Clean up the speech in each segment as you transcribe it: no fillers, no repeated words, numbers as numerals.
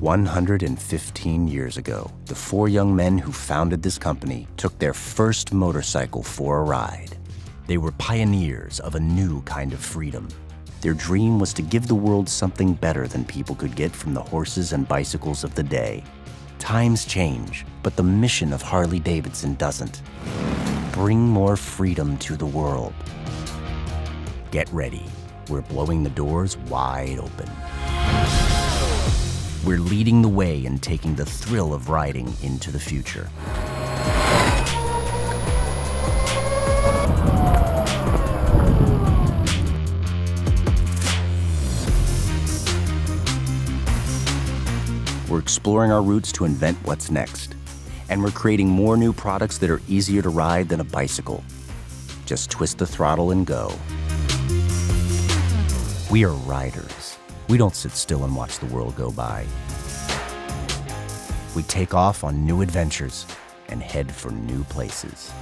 115 years ago, the four young men who founded this company took their first motorcycle for a ride. They were pioneers of a new kind of freedom. Their dream was to give the world something better than people could get from the horses and bicycles of the day. Times change, but the mission of Harley-Davidson doesn't. Bring more freedom to the world. Get ready. We're blowing the doors wide open. We're leading the way and taking the thrill of riding into the future. We're exploring our routes to invent what's next. And we're creating more new products that are easier to ride than a bicycle. Just twist the throttle and go. We are riders. We don't sit still and watch the world go by. We take off on new adventures and head for new places.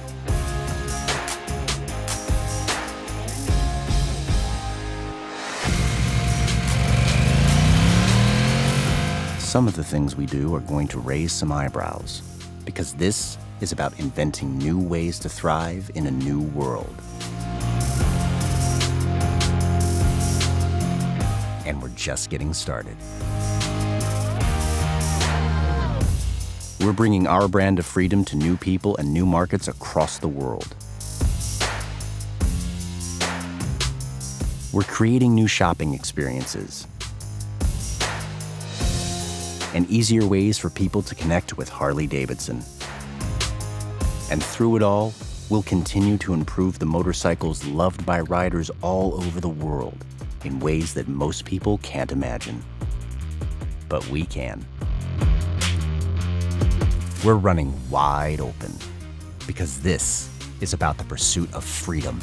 Some of the things we do are going to raise some eyebrows, because this is about inventing new ways to thrive in a new world. And we're just getting started. We're bringing our brand of freedom to new people and new markets across the world. We're creating new shopping experiences and easier ways for people to connect with Harley-Davidson. And through it all, we'll continue to improve the motorcycles loved by riders all over the world in ways that most people can't imagine. But we can. We're running wide open because this is about the pursuit of freedom.